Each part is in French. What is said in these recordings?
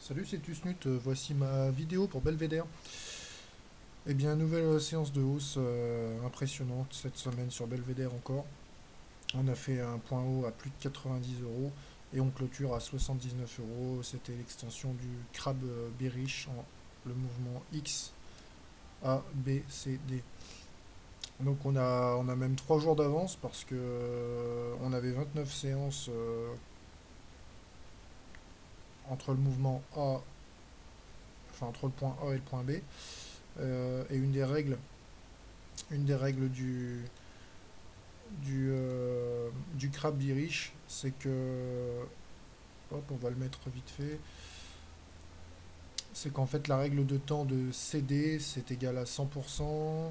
Salut, c'est Tusnut, voici ma vidéo pour Belvédère. Eh bien, nouvelle séance de hausse impressionnante cette semaine sur Belvédère encore. On a fait un point haut à plus de 90 euros et on clôture à 79 euros. C'était l'extension du crabe bearish en le mouvement X, A, B, C, D. Donc on a même 3 jours d'avance parce que on avait 29 séances entre le mouvement A, enfin entre le point A et le point B. Et une des règles du crabe Irish, c'est que, hop, on va le mettre vite fait, c'est qu'en fait la règle de temps de CD c'est égal à 100%,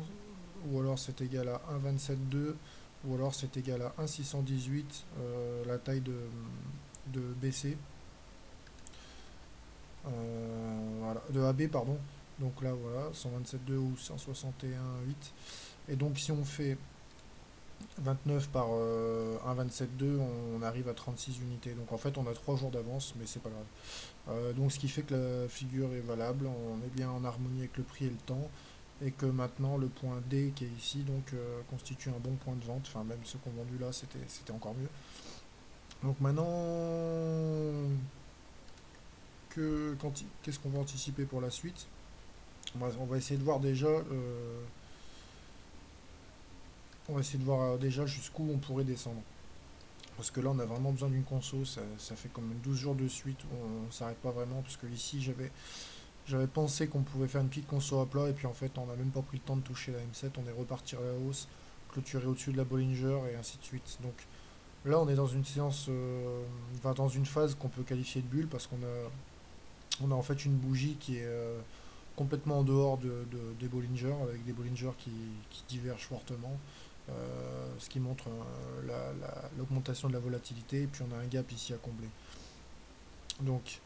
ou alors c'est égal à 1,27,2, ou alors c'est égal à 1,618, la taille de BC, voilà, de AB, pardon. Donc là, voilà, 127,2 ou 161,8. Et donc si on fait 29 par 1,27,2, on arrive à 36 unités. Donc en fait, on a 3 jours d'avance, mais c'est pas grave. Donc ce qui fait que la figure est valable, on est bien en harmonie avec le prix et le temps, et que maintenant le point D qui est ici donc constitue un bon point de vente. Enfin, même ceux qu'on vendu là, c'était encore mieux. Donc maintenant, qu'est-ce qu'on va anticiper pour la suite? On va essayer de voir déjà. On va essayer de voir déjà jusqu'où on pourrait descendre. Parce que là, on a vraiment besoin d'une conso. Ça fait comme 12 jours de suite où on s'arrête pas vraiment. Parce que ici, j'avais pensé qu'on pouvait faire une petite conso à plat. Et puis en fait, on n'a même pas pris le temps de toucher la M7. On est reparti à la hausse, clôturé au-dessus de la Bollinger et ainsi de suite. Donc là, on est dans une séance, enfin, dans une phase qu'on peut qualifier de bulle. Parce qu'on a en fait une bougie qui est complètement en dehors des Bollinger. Avec des Bollinger qui divergent fortement. Ce qui montre l'augmentation de la volatilité. Et puis on a un gap ici à combler. Donc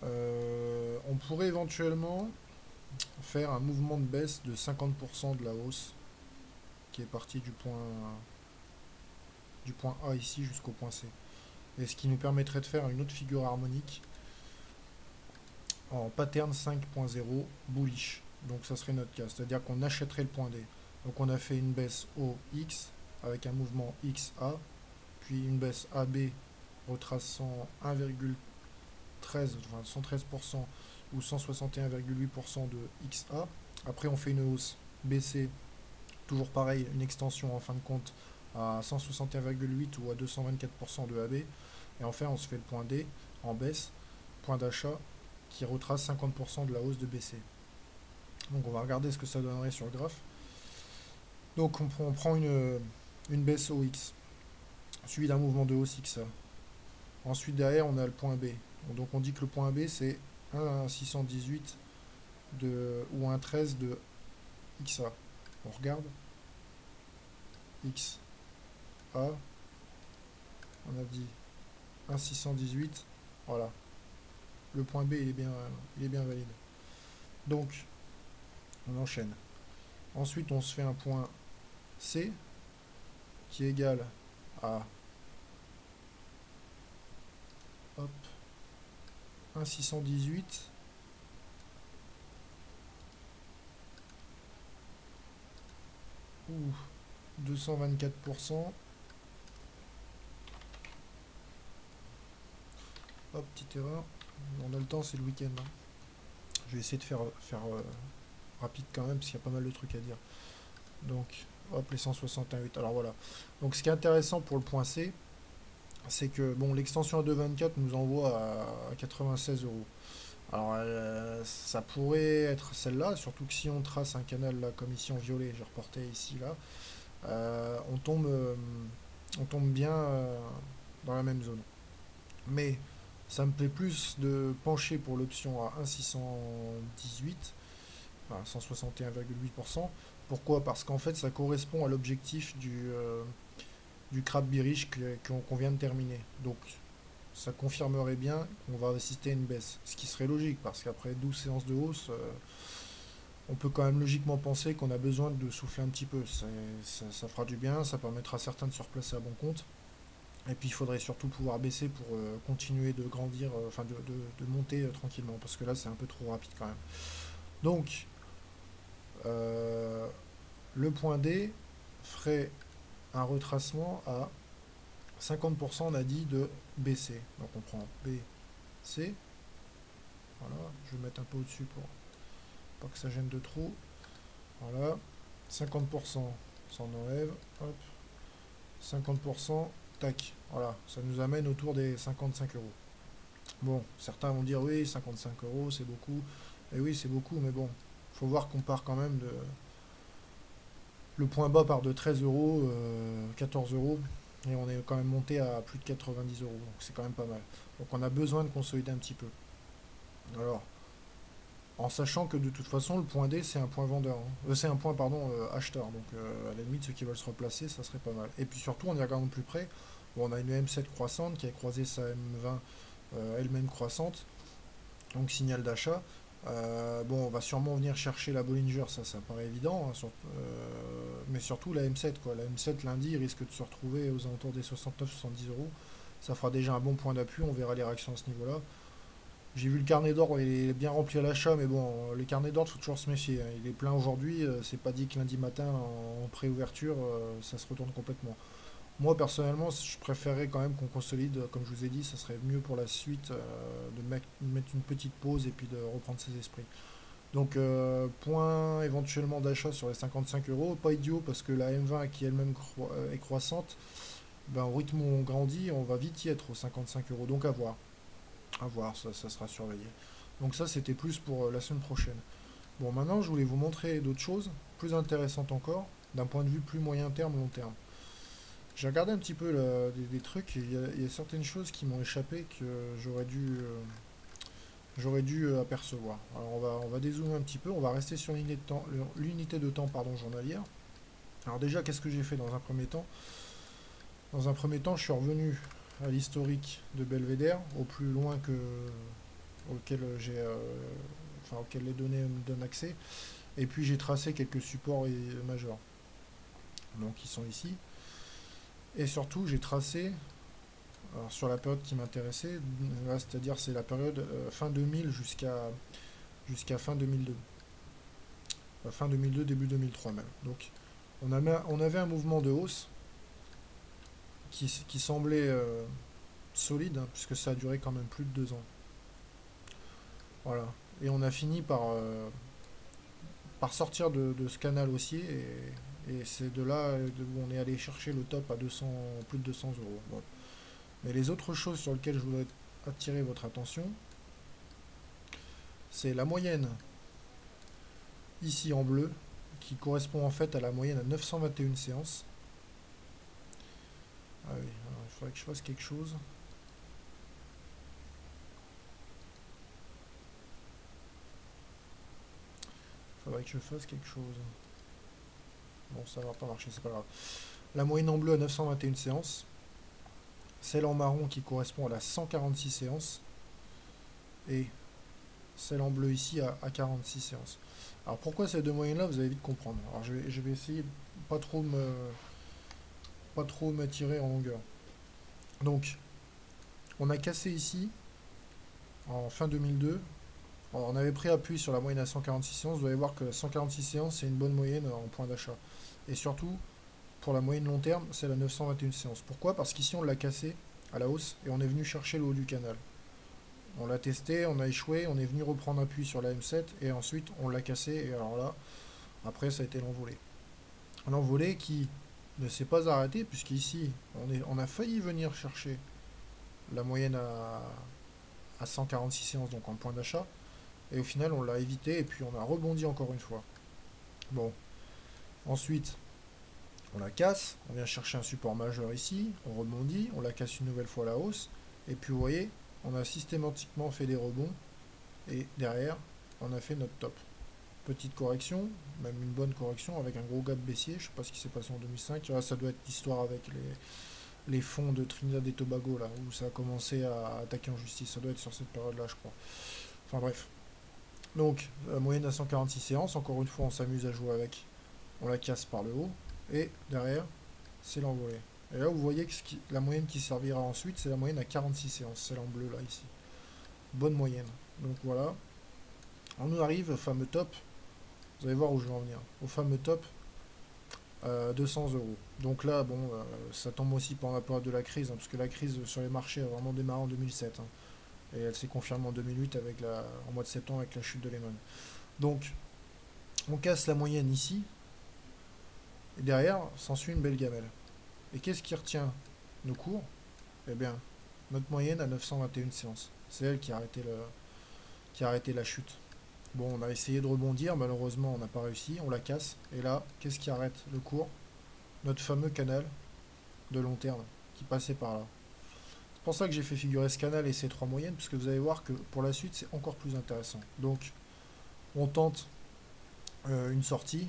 on pourrait éventuellement faire un mouvement de baisse de 50% de la hausse qui est parti du point A ici jusqu'au point C. Et ce qui nous permettrait de faire une autre figure harmonique en pattern 5.0 bullish. Donc ça serait notre cas, c'est-à-dire qu'on achèterait le point D. Donc on a fait une baisse OX avec un mouvement XA, puis une baisse AB retraçant 1,13, enfin 113% ou 161,8% de XA. Après on fait une hausse BC, toujours pareil, une extension en fin de compte à 161,8 ou à 224% de AB. Et enfin on se fait le point D en baisse, point d'achat qui retrace 50% de la hausse de BC. Donc on va regarder ce que ça donnerait sur le graphe. Donc on prend une baisse OX, suivi d'un mouvement de hausse XA. Ensuite derrière on a le point B. Donc on dit que le point B c'est 1,618 ou 1,13 de XA. On regarde XA, on a dit 1,618. Voilà, le point B il est bien valide. Donc on enchaîne. Ensuite on se fait un point C qui est égal à, hop, 1,618 ou 224%. Hop, petite erreur. On a le temps, c'est le week-end, hein. Je vais essayer de faire rapide quand même, parce qu'il y a pas mal de trucs à dire. Donc, hop, les 168. Alors voilà. Donc ce qui est intéressant pour le point C, c'est que bon, l'extension à 2,24 nous envoie à 96 euros. Alors ça pourrait être celle-là, surtout que si on trace un canal là, comme ici en violet, j'ai reporté ici là, on tombe bien dans la même zone. Mais ça me plaît plus de pencher pour l'option à 1,618, enfin 161,8%. Pourquoi? Parce qu'en fait ça correspond à l'objectif du crabe bearish qu'on vient de terminer. Donc ça confirmerait bien qu'on va assister à une baisse. Ce qui serait logique, parce qu'après 12 séances de hausse, on peut quand même logiquement penser qu'on a besoin de souffler un petit peu. Ça fera du bien, ça permettra à certains de se replacer à bon compte. Et puis il faudrait surtout pouvoir baisser pour continuer de grandir, enfin de monter tranquillement, parce que là c'est un peu trop rapide quand même. Donc euh, le point D ferait un retracement à 50%, on a dit, de BC. Donc on prend BC, voilà, je vais mettre un peu au-dessus pour pas que ça gêne de trop. Voilà, 50%, ça en enlève, hop, 50%, tac, voilà, ça nous amène autour des 55 euros. Bon, certains vont dire oui, 55 euros, c'est beaucoup. Et oui, c'est beaucoup, mais bon, faut voir qu'on part quand même de. Le point bas part de 13 euros, 14 euros, et on est quand même monté à plus de 90 euros, donc c'est quand même pas mal. Donc on a besoin de consolider un petit peu. Alors, en sachant que de toute façon, le point D, c'est un point vendeur, hein. C'est un point, pardon, acheteur. Donc à la limite, ceux qui veulent se replacer, ça serait pas mal. Et puis surtout, on y regarde de plus près. Bon, on a une M7 croissante qui a croisé sa M20 elle-même croissante, donc signal d'achat. Bon, on va sûrement venir chercher la Bollinger, ça paraît évident, hein, mais surtout la M7, quoi. La M7 lundi risque de se retrouver aux alentours des 69-70 euros. Ça fera déjà un bon point d'appui, on verra les réactions à ce niveau-là. J'ai vu le carnet d'or, il est bien rempli à l'achat, mais bon, les carnets d'or, il faut toujours se méfier, hein. Il est plein aujourd'hui, c'est pas dit que lundi matin, en pré-ouverture, ça se retourne complètement. Moi, personnellement, je préférerais quand même qu'on consolide, comme je vous ai dit, ça serait mieux pour la suite mettre une petite pause et puis de reprendre ses esprits. Donc, point éventuellement d'achat sur les 55 euros, pas idiot parce que la M20 qui elle-même est croissante, ben, au rythme où on grandit, on va vite y être aux 55 euros, donc à voir. À voir, ça sera surveillé. Donc ça, c'était plus pour la semaine prochaine. Bon, maintenant, je voulais vous montrer d'autres choses, plus intéressantes encore, d'un point de vue plus moyen terme, long terme. J'ai regardé un petit peu des trucs, et il y a certaines choses qui m'ont échappé que j'aurais dû apercevoir. Alors on va dézoomer un petit peu, on va rester sur l'unité de temps pardon, journalière. Alors déjà, qu'est-ce que j'ai fait dans un premier temps? Dans un premier temps, je suis revenu à l'historique de Belvédère, au plus loin auquel auquel les données me donnent accès. Et puis j'ai tracé quelques supports majeurs. Donc ils sont ici. Et surtout j'ai tracé alors, sur la période qui m'intéressait, c'est-à-dire c'est la période fin 2000 jusqu'à fin 2002. Fin 2002, début 2003 même. Donc on avait un mouvement de hausse qui semblait solide, hein, puisque ça a duré quand même plus de 2 ans. Voilà. Et on a fini par sortir de ce canal haussier et c'est de là où on est allé chercher le top à 200, plus de 200 euros. Bon. Mais les autres choses sur lesquelles je voudrais attirer votre attention, c'est la moyenne ici en bleu qui correspond en fait à la moyenne à 921 séances. Ah oui, il faudrait que je fasse quelque chose. Il faudrait que je fasse quelque chose. Bon, ça va pas marcher, c'est pas grave. La moyenne en bleu à 921 séances. Celle en marron qui correspond à la 146 séances. Et celle en bleu ici à 46 séances. Alors pourquoi ces deux moyennes-là, vous allez vite comprendre. Alors je vais essayer de pas trop m'attirer en longueur. Donc, on a cassé ici, en fin 2002. Alors, on avait pris appui sur la moyenne à 146 séances. Vous allez voir que 146 séances, c'est une bonne moyenne en point d'achat. Et surtout, pour la moyenne long terme, c'est la 921 séances. Pourquoi? Parce qu'ici, on l'a cassé à la hausse et on est venu chercher le haut du canal. On l'a testé, on a échoué, on est venu reprendre appui sur la M7 et ensuite on l'a cassé. Et alors là, après, ça a été l'envolée. L'envolée qui ne s'est pas arrêtée puisqu'ici, on a failli venir chercher la moyenne à 146 séances, donc en point d'achat. Et au final, on l'a évité et puis on a rebondi encore une fois. Bon, ensuite, on la casse, on vient chercher un support majeur ici, on rebondit, on la casse une nouvelle fois à la hausse. Et puis vous voyez, on a systématiquement fait des rebonds. Et derrière, on a fait notre top. Petite correction, même une bonne correction avec un gros gap baissier. Je ne sais pas ce qui s'est passé en 2005. Là, ça doit être l'histoire avec les fonds de Trinidad et Tobago, là, où ça a commencé à attaquer en justice. Ça doit être sur cette période-là, je crois. Enfin bref. Donc, la moyenne à 146 séances. Encore une fois, on s'amuse à jouer avec. On la casse par le haut. Et derrière, c'est l'envolée. Et là, vous voyez que la moyenne qui servira ensuite, c'est la moyenne à 46 séances. C'est en bleu, là, ici. Bonne moyenne. Donc voilà. On nous arrive au fameux top. Vous allez voir où je vais en venir. Au fameux top, 200 euros. Donc là, bon, ça tombe aussi pendant la période de la crise, hein, parce que la crise sur les marchés a vraiment démarré en 2007. Hein, et elle s'est confirmée en 2008 en mois de septembre avec la chute de Lehman. Donc, on casse la moyenne ici, et derrière, s'ensuit une belle gamelle. Et qu'est-ce qui retient nos cours? Eh bien, notre moyenne à 921 séances. C'est elle qui a arrêté la chute. Bon, on a essayé de rebondir, malheureusement, on n'a pas réussi, on la casse. Et là, qu'est-ce qui arrête le cours? Notre fameux canal de long terme qui passait par là. C'est pour ça que j'ai fait figurer ce canal et ces trois moyennes, parce que vous allez voir que pour la suite, c'est encore plus intéressant. Donc, on tente une sortie.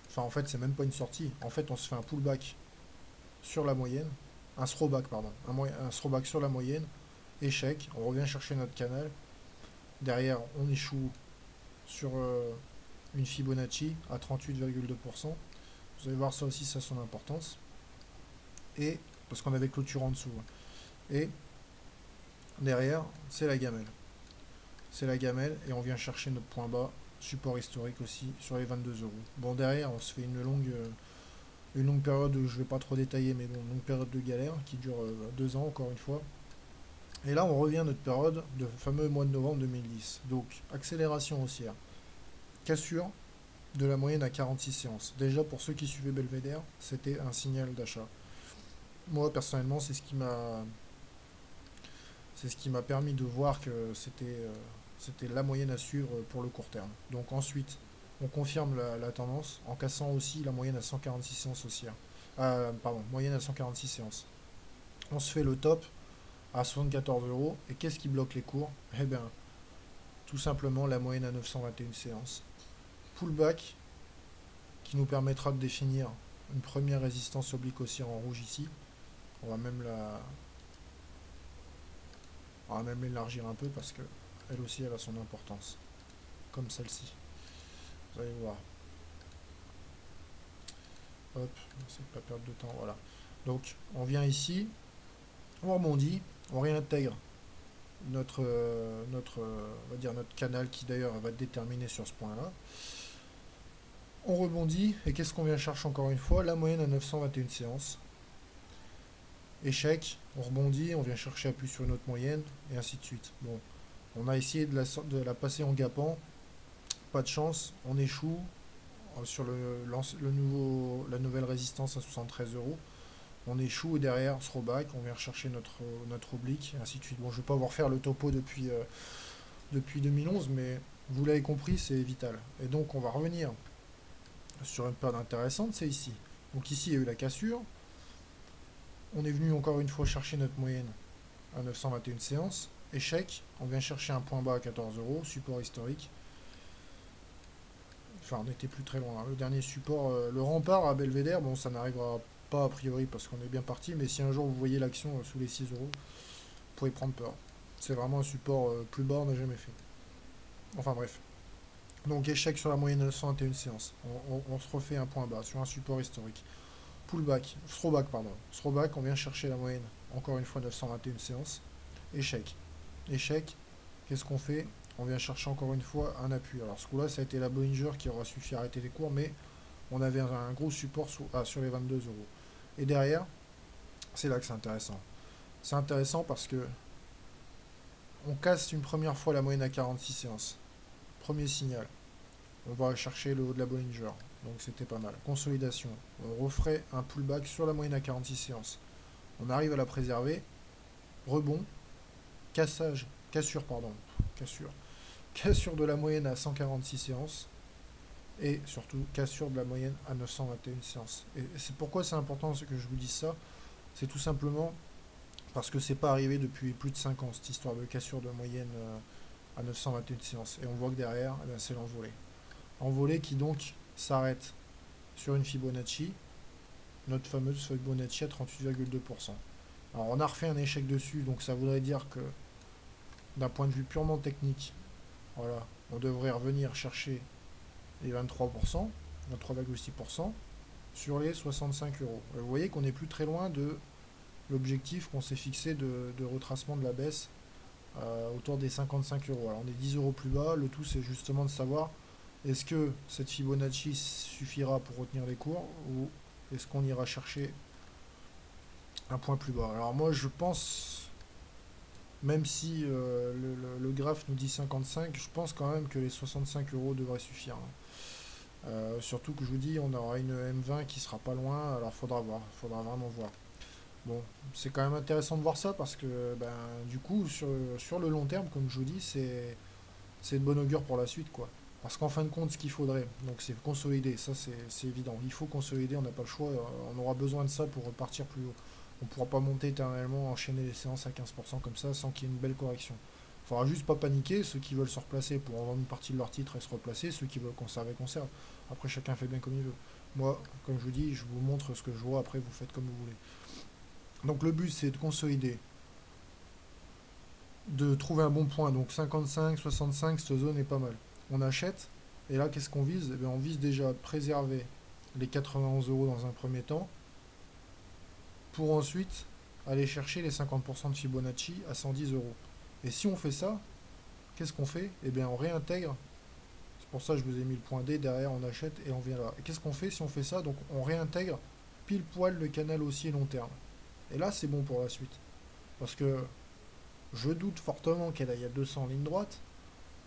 Enfin, en fait, c'est même pas une sortie. En fait, on se fait un pullback sur la moyenne. Un throwback, pardon. Un throwback sur la moyenne. Échec. On revient chercher notre canal. Derrière, on échoue sur une Fibonacci à 38,2%. Vous allez voir, ça aussi, ça a son importance. Et, parce qu'on avait clôture en dessous. Et derrière, c'est la gamelle. C'est la gamelle et on vient chercher notre point bas, support historique aussi, sur les 22 euros. Bon, derrière, on se fait une longue période, je ne vais pas trop détailler, mais bon, une longue période de galère qui dure 2 ans, encore une fois. Et là, on revient à notre période de fameux mois de novembre 2010. Donc, accélération haussière. Cassure de la moyenne à 46 séances. Déjà, pour ceux qui suivaient Belvédère, c'était un signal d'achat. Moi, personnellement, c'est ce qui m'a permis de voir que c'était la moyenne à suivre pour le court terme. Donc ensuite, on confirme la tendance en cassant aussi la moyenne à 146 séances haussières. Pardon, moyenne à 146 séances. On se fait le top à 74 euros. Et qu'est-ce qui bloque les cours? Eh bien, tout simplement la moyenne à 921 séances. Pullback qui nous permettra de définir une première résistance oblique haussière en rouge ici. On va même l'élargir un peu parce que elle aussi elle a son importance. Comme celle-ci. Vous allez voir. Hop, c'est pas perdre de temps, voilà. Donc on vient ici, on rebondit, on réintègre on va dire notre canal qui d'ailleurs va être déterminé sur ce point-là. On rebondit, et qu'est-ce qu'on vient chercher encore une fois? La moyenne à 921 séances. Échec, on rebondit, on vient chercher appui sur une autre moyenne, et ainsi de suite. Bon, on a essayé de la passer en gapant, pas de chance, on échoue sur la nouvelle résistance à 73 euros. On échoue et derrière, throwback, on vient rechercher notre oblique, et ainsi de suite. Bon, je ne vais pas vous refaire le topo depuis 2011, mais vous l'avez compris, c'est vital. Et donc, on va revenir sur une période intéressante, c'est ici. Donc ici, il y a eu la cassure. On est venu encore une fois chercher notre moyenne à 921 séances. Échec, on vient chercher un point bas à 14 euros, support historique. Enfin, on n'était plus très loin. Le dernier support, le rempart à Belvédère, bon, ça n'arrivera pas a priori parce qu'on est bien parti, mais si un jour vous voyez l'action sous les 6 euros, vous pouvez prendre peur. C'est vraiment un support plus bas, on n'a jamais fait. Enfin bref. Donc échec sur la moyenne de 921 séances. On se refait un point bas sur un support historique. Pullback, throwback, pardon. Throwback, on vient chercher la moyenne. Encore une fois, 921 séances. Échec. Échec, qu'est-ce qu'on fait? On vient chercher encore une fois un appui. Alors ce coup-là, ça a été la Bollinger qui aura suffi à arrêter les cours, mais on avait un gros support sur les 22 euros. Et derrière, c'est là que c'est intéressant. C'est intéressant parce que on casse une première fois la moyenne à 46 séances. Premier signal. On va chercher le haut de la Bollinger. Donc c'était pas mal. Consolidation. On referait un pullback sur la moyenne à 46 séances. On arrive à la préserver. Rebond. Cassure, pardon. Cassure de la moyenne à 146 séances. Et surtout, cassure de la moyenne à 921 séances. Et c'est pourquoi c'est important que je vous dise ça. C'est tout simplement parce que c'est pas arrivé depuis plus de 5 ans, cette histoire de cassure de moyenne à 921 séances. Et on voit que derrière, eh bien, c'est l'envolée. Envolée qui donc s'arrête sur une Fibonacci, notre fameuse Fibonacci à 38,2%. Alors on a refait un échec dessus, donc ça voudrait dire que d'un point de vue purement technique, voilà, on devrait revenir chercher les 23%, 23,6% sur les 65 euros. Vous voyez qu'on n'est plus très loin de l'objectif qu'on s'est fixé de retracement de la baisse autour des 55 euros. Alors on est 10 euros plus bas, le tout c'est justement de savoir est-ce que cette Fibonacci suffira pour retenir les cours ou est-ce qu'on ira chercher un point plus bas. Alors moi je pense, même si le graphe nous dit 55, je pense quand même que les 65 euros devraient suffire, hein. Surtout que je vous dis, on aura une M20 qui sera pas loin, alors faudra voir, faudra vraiment voir. Bon, c'est quand même intéressant de voir ça parce que ben, du coup, sur le long terme, comme je vous dis, c'est de bon augure pour la suite, quoi. Parce qu'en fin de compte, ce qu'il faudrait, donc c'est consolider, ça c'est évident. Il faut consolider, on n'a pas le choix, on aura besoin de ça pour repartir plus haut. On ne pourra pas monter éternellement, enchaîner les séances à 15% comme ça sans qu'il y ait une belle correction. Il faudra juste pas paniquer, ceux qui veulent se replacer pour vendre une partie de leur titre et se replacer, ceux qui veulent conserver, conservent. Après, chacun fait bien comme il veut. Moi, comme je vous dis, je vous montre ce que je vois, après vous faites comme vous voulez. Donc le but c'est de consolider, de trouver un bon point. Donc 55, 65, cette zone est pas mal. On achète, et là qu'est-ce qu'on vise? Eh bien, on vise déjà de préserver les 91 euros dans un premier temps, pour ensuite aller chercher les 50% de Fibonacci à 110 euros. Et si on fait ça, qu'est-ce qu'on fait? Eh bien on réintègre, c'est pour ça que je vous ai mis le point D, derrière on achète et on vient là. Et qu'est-ce qu'on fait si on fait ça? Donc on réintègre pile poil le canal haussier long terme. Et là c'est bon pour la suite. Parce que je doute fortement qu'elle aille à 200 en ligne droite,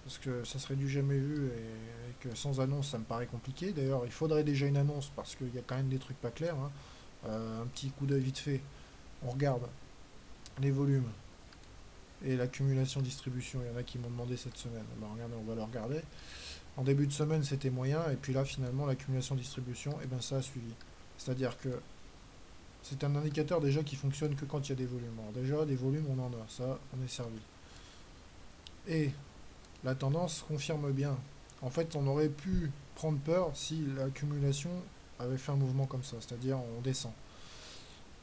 parce que ça serait du jamais vu et que sans annonce ça me paraît compliqué. D'ailleurs, il faudrait déjà une annonce parce qu'il y a quand même des trucs pas clairs, hein. Un petit coup d'œil vite fait. On regarde les volumes et l'accumulation distribution. Il y en a qui m'ont demandé cette semaine. Ben, regardez, on va le regarder. En début de semaine, c'était moyen, et puis là, finalement, l'accumulation distribution, et ben ça a suivi. C'est-à-dire que c'est un indicateur déjà qui fonctionne que quand il y a des volumes. Alors déjà, des volumes, on en a, ça, on est servi. Et la tendance confirme bien. En fait, on aurait pu prendre peur si l'accumulation avait fait un mouvement comme ça, c'est-à-dire on descend,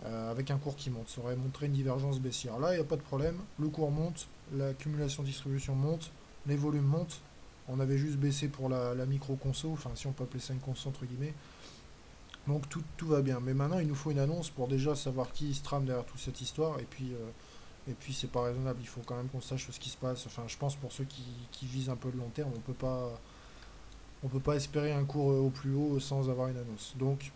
avec un cours qui monte. Ça aurait montré une divergence baissière. Là, il n'y a pas de problème. Le cours monte, l'accumulation distribution monte, les volumes montent. On avait juste baissé pour la micro-conso, enfin si on peut appeler ça une conso entre guillemets. Donc tout va bien. Mais maintenant, il nous faut une annonce pour déjà savoir qui se trame derrière toute cette histoire. Et puis c'est pas raisonnable, il faut quand même qu'on sache ce qui se passe. Enfin, je pense pour ceux qui visent un peu le long terme, on peut pas espérer un cours au plus haut sans avoir une annonce. Donc,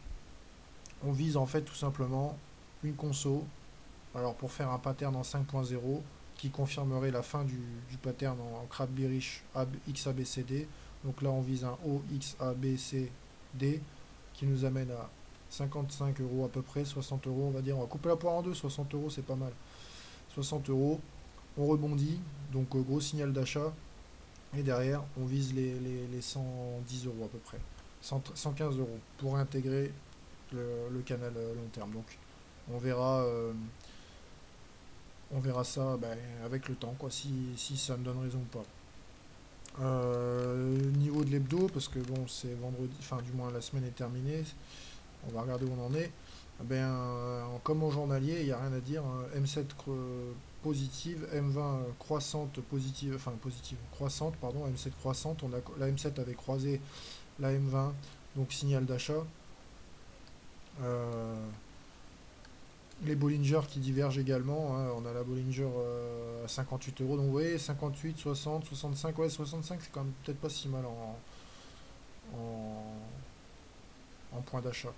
on vise en fait tout simplement une conso. Alors pour faire un pattern en 5.0 qui confirmerait la fin du pattern en crab bearish XABCD. Donc là, on vise un OXABCD qui nous amène à 55 euros à peu près, 60 euros, on va dire. On va couper la poire en deux, 60 euros, c'est pas mal. 60 euros, on rebondit, donc gros signal d'achat, et derrière on vise les 110 euros à peu près, 115 euros pour intégrer le canal long terme. Donc on verra, on verra ça ben, avec le temps, quoi, si ça me donne raison ou pas. Niveau de l'hebdo, parce que bon, c'est vendredi, enfin du moins la semaine est terminée, on va regarder où on en est. Ben, comme en journalier, il n'y a rien à dire, hein. M7 positive, M20 croissante, positive, enfin positive, croissante, pardon, M7 croissante. La M7 avait croisé la M20, donc signal d'achat. Euh, les Bollinger qui divergent également, hein. On a la Bollinger à 58 euros, donc vous voyez, 58, 60, 65, ouais, 65, c'est quand même peut-être pas si mal en, en point d'achat.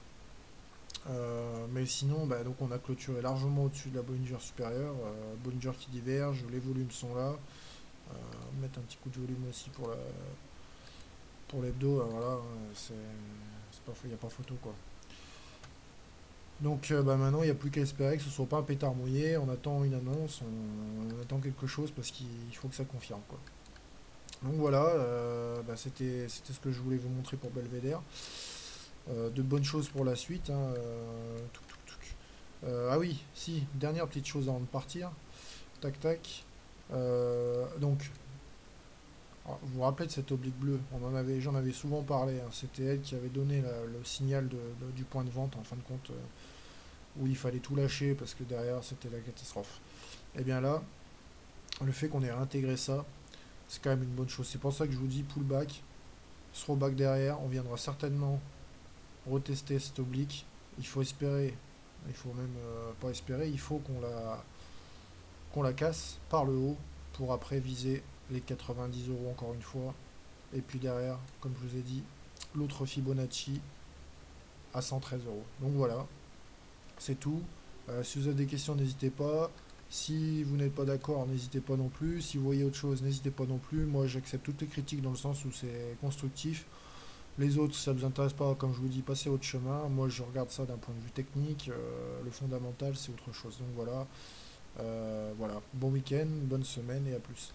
Mais sinon, bah, donc on a clôturé largement au-dessus de la Bollinger supérieure. Bollinger qui diverge, les volumes sont là. Mettre un petit coup de volume aussi pour l'hebdo. Voilà, il n'y a pas photo quoi. Donc bah, maintenant, il n'y a plus qu'à espérer que ce ne soit pas un pétard mouillé. On attend une annonce, on attend quelque chose parce qu'il faut que ça confirme quoi. Donc voilà, bah, c'était ce que je voulais vous montrer pour Belvédère. De bonnes choses pour la suite, hein. Ah oui, si, dernière petite chose avant de partir. Tac tac. Donc, vous vous rappelez de cette oblique bleue? J'en avais souvent parlé, hein. C'était elle qui avait donné le signal du point de vente en fin de compte, où il fallait tout lâcher parce que derrière c'était la catastrophe. Et bien là, le fait qu'on ait réintégré ça, c'est quand même une bonne chose. C'est pour ça que je vous dis pullback, throwback derrière, on viendra certainement retester cette oblique. Il faut espérer, il faut même pas espérer, il faut qu'on la casse par le haut pour après viser les 90 € encore une fois. Et puis derrière, comme je vous ai dit, l'autre Fibonacci à 113 €. Donc voilà, c'est tout. Si vous avez des questions, n'hésitez pas. Si vous n'êtes pas d'accord, n'hésitez pas non plus. Si vous voyez autre chose, n'hésitez pas non plus. Moi, j'accepte toutes les critiques dans le sens où c'est constructif. Les autres, si ça ne vous intéresse pas, comme je vous dis, passez votre chemin. Moi, je regarde ça d'un point de vue technique. Le fondamental, c'est autre chose. Donc voilà. Voilà. Bon week-end, bonne semaine et à plus.